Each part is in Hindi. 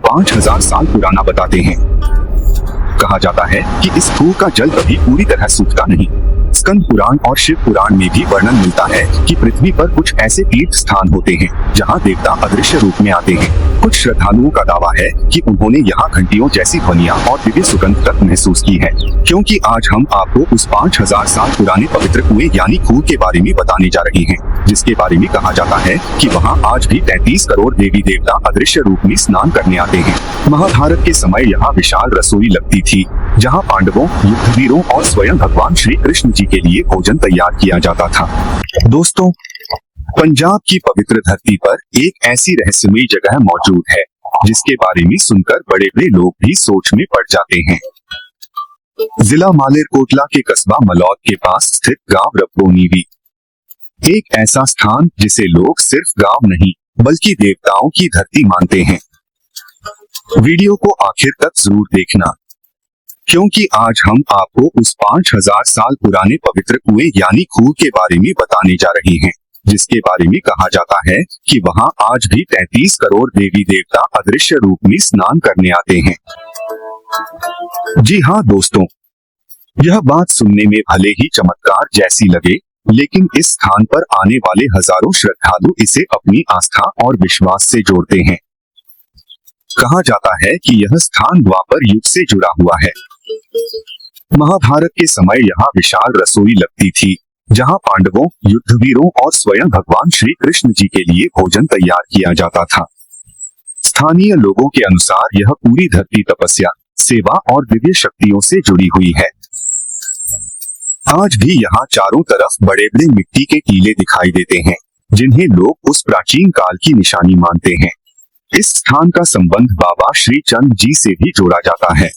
5000 साल पुराना बताते हैं। कहा जाता है कि इस कुएं का जल कभी पूरी तरह सूखता नहीं। स्कंद पुराण और शिव पुराण में भी वर्णन मिलता है कि पृथ्वी पर कुछ ऐसे तीर्थ स्थान होते हैं जहां देवता अदृश्य रूप में आते हैं। कुछ श्रद्धालुओं का दावा है कि उन्होंने यहाँ घंटियों जैसी ध्वनियां और दिव्य सुगंध तक महसूस की है। क्योंकि आज हम आपको उस 5000 साल पुराने पवित्र कुएं यानी कुएं के बारे में बताने जा रहे हैं, जिसके बारे में कहा जाता है कि वहाँ आज भी 33 करोड़ देवी देवता अदृश्य रूप में स्नान करने आते हैं। महाभारत के समय यहाँ विशाल रसोई लगती थी, जहाँ पांडवों, युद्धवीरों और स्वयं भगवान श्री कृष्ण जी के लिए भोजन तैयार किया जाता था। दोस्तों, पंजाब की पवित्र धरती पर एक ऐसी रहस्यमयी जगह मौजूद है जिसके बारे में सुनकर बड़े बड़े लोग भी सोच में पड़ जाते हैं। जिला मालेरकोटला के कस्बा मलौद के पास स्थित गांव रब्बोनीवी, एक ऐसा स्थान जिसे लोग सिर्फ गांव नहीं बल्कि देवताओं की धरती मानते हैं। वीडियो को आखिर तक जरूर देखना, क्योंकि आज हम आपको उस 5000 साल पुराने पवित्र कुएं यानी कुएं के बारे में बताने जा रहे हैं, जिसके बारे में कहा जाता है कि वहां आज भी 33 करोड़ देवी देवता अदृश्य रूप में स्नान करने आते हैं। जी हाँ दोस्तों, यह बात सुनने में भले ही चमत्कार जैसी लगे, लेकिन इस स्थान पर आने वाले हजारों श्रद्धालु इसे अपनी आस्था और विश्वास से जोड़ते हैं। कहा जाता है कि यह स्थान द्वापर युग से जुड़ा हुआ है। महाभारत के समय यहाँ विशाल रसोई लगती थी, जहाँ पांडवों, युद्धवीरों और स्वयं भगवान श्री कृष्ण जी के लिए भोजन तैयार किया जाता था। स्थानीय लोगों के अनुसार यह पूरी धरती तपस्या, सेवा और दिव्य शक्तियों से जुड़ी हुई है। आज भी यहाँ चारों तरफ बड़े बड़े मिट्टी के टीले दिखाई देते हैं, जिन्हें लोग उस प्राचीन काल की निशानी मानते हैं। इस स्थान का संबंध बाबा श्री चंद जी से भी जोड़ा जाता है।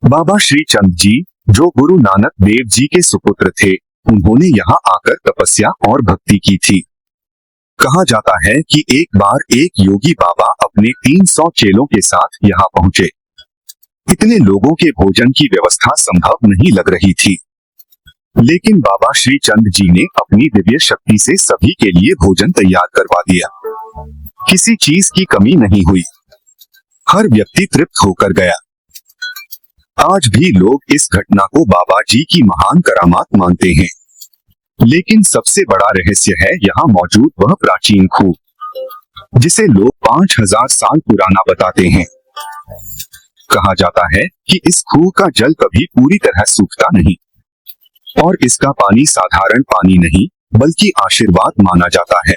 बाबा श्री चंद जी, जो गुरु नानक देव जी के सुपुत्र थे, उन्होंने यहाँ आकर तपस्या और भक्ति की थी। कहा जाता है कि एक बार एक योगी बाबा अपने 300 चेलों के साथ यहाँ पहुँचे। इतने लोगों के भोजन की व्यवस्था संभव नहीं लग रही थी, लेकिन बाबा श्री चंद जी ने अपनी दिव्य शक्ति से सभी के लिए भोजन तैयार करवा दिया। किसी चीज की कमी नहीं हुई, हर व्यक्ति तृप्त होकर गया। आज भी लोग इस घटना को बाबा जी की महान करामात मानते हैं। लेकिन सबसे बड़ा रहस्य है यहाँ मौजूद वह प्राचीन कुआं, जिसे लोग 5000 साल पुराना बताते हैं। कहा जाता है कि इस कुएं का जल कभी पूरी तरह सूखता नहीं और इसका पानी साधारण पानी नहीं बल्कि आशीर्वाद माना जाता है।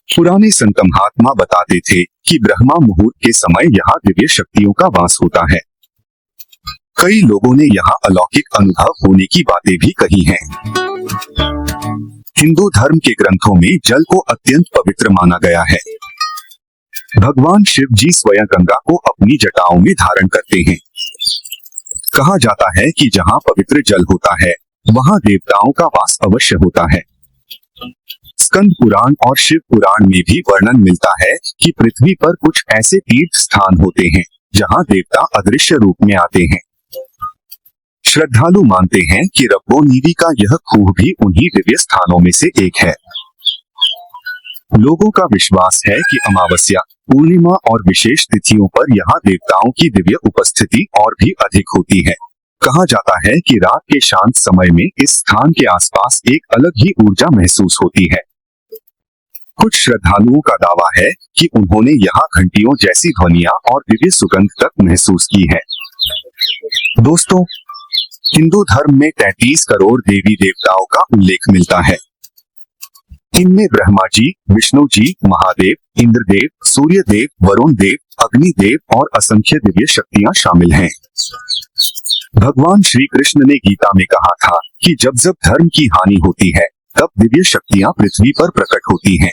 पुराने संत महात्मा बताते थे कि ब्रह्मा मुहूर्त के समय यहाँ दिव्य शक्तियों का वास होता है। कई लोगों ने यहाँ अलौकिक अनुभव होने की बातें भी कही हैं। हिंदू धर्म के ग्रंथों में जल को अत्यंत पवित्र माना गया है। भगवान शिव जी स्वयं गंगा को अपनी जटाओं में धारण करते हैं। कहा जाता है कि जहाँ पवित्र जल होता है, वहाँ देवताओं का वास अवश्य होता है। स्कंद पुराण और शिव पुराण में भी वर्णन मिलता है कि पृथ्वी पर कुछ ऐसे तीर्थ स्थान होते हैं जहाँ देवता अदृश्य रूप में आते हैं। श्रद्धालु मानते हैं कि रब्बोनीवी का यह कुआं भी उन्हीं दिव्य स्थानों में से एक है। लोगों का विश्वास है कि अमावस्या, पूर्णिमा और विशेष तिथियों पर यहाँ देवताओं की दिव्य उपस्थिति और भी अधिक होती है। कहा जाता है कि रात के शांत समय में इस स्थान के आसपास एक अलग ही ऊर्जा महसूस होती है। कुछ श्रद्धालुओं का दावा है कि उन्होंने यहाँ घंटियों जैसी ध्वनियां और दिव्य सुगंध तक महसूस की है। दोस्तों, हिंदू धर्म में 33 करोड़ देवी देवताओं का उल्लेख मिलता है। इनमें ब्रह्मा जी, विष्णु जी, महादेव, इंद्रदेव, सूर्यदेव, वरुण देव, अग्निदेव और असंख्य दिव्य शक्तियां शामिल हैं। भगवान श्री कृष्ण ने गीता में कहा था कि जब जब धर्म की हानि होती है, तब दिव्य शक्तियां पृथ्वी पर प्रकट होती हैं।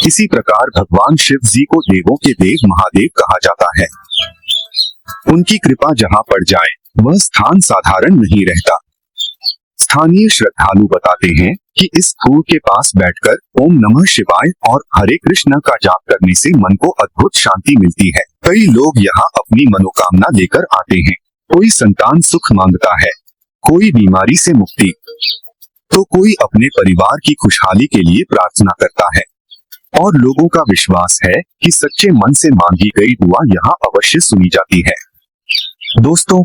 इसी प्रकार भगवान शिव जी को देवों के देव महादेव कहा जाता है। उनकी कृपा जहाँ पड़ जाए, वह स्थान साधारण नहीं रहता। स्थानीय श्रद्धालु बताते हैं कि इस कुएं के पास बैठकर ओम नमः शिवाय और हरे कृष्ण का जाप करने से मन को अद्भुत शांति मिलती है। कई लोग यहाँ अपनी मनोकामना लेकर आते हैं। कोई संतान सुख मांगता है, कोई बीमारी से मुक्ति, तो कोई अपने परिवार की खुशहाली के लिए प्रार्थना करता है। और लोगों का विश्वास है कि सच्चे मन से मांगी गई दुआ यहाँ अवश्य सुनी जाती है। दोस्तों,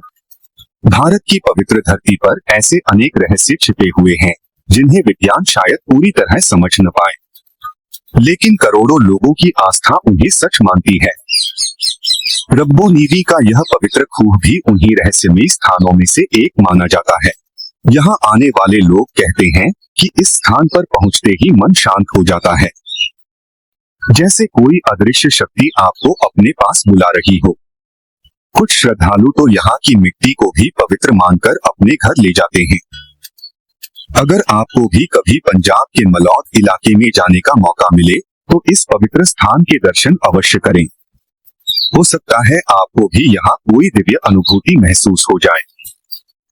भारत की पवित्र धरती पर ऐसे अनेक रहस्य छिपे हुए हैं जिन्हें विज्ञान शायद पूरी तरह समझ न पाए, लेकिन करोड़ों लोगों की आस्था उन्हें सच मानती है। रब्बोनीरी का यह पवित्र खूह भी उन्हीं रहस्यमयी स्थानों में से एक माना जाता है। यहाँ आने वाले लोग कहते हैं कि इस स्थान पर पहुँचते ही मन शांत हो जाता है, जैसे कोई अदृश्य शक्ति आपको अपने पास बुला रही हो। कुछ श्रद्धालु तो यहाँ की मिट्टी को भी पवित्र मानकर अपने घर ले जाते हैं। अगर आपको भी कभी पंजाब के मलौद इलाके में जाने का मौका मिले तो इस पवित्र स्थान के दर्शन अवश्य करें। हो सकता है आपको भी यहाँ कोई दिव्य अनुभूति महसूस हो जाए।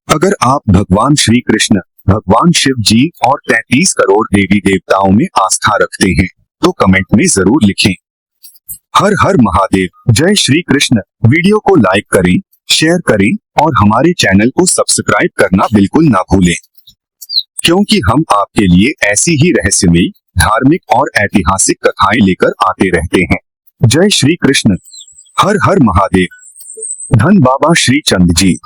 अगर आप भगवान श्री कृष्ण, भगवान शिव जी और 33 करोड़ देवी देवताओं में आस्था रखते हैं तो कमेंट में जरूर लिखें। हर हर महादेव, जय श्री कृष्ण। वीडियो को लाइक करें, शेयर करें और हमारे चैनल को सब्सक्राइब करना बिल्कुल ना भूलें, क्योंकि हम आपके लिए ऐसी ही रहस्यमयी, धार्मिक और ऐतिहासिक कथाएं लेकर आते रहते हैं। जय श्री कृष्ण। हर हर महादेव। धन बाबा श्री चंद जी।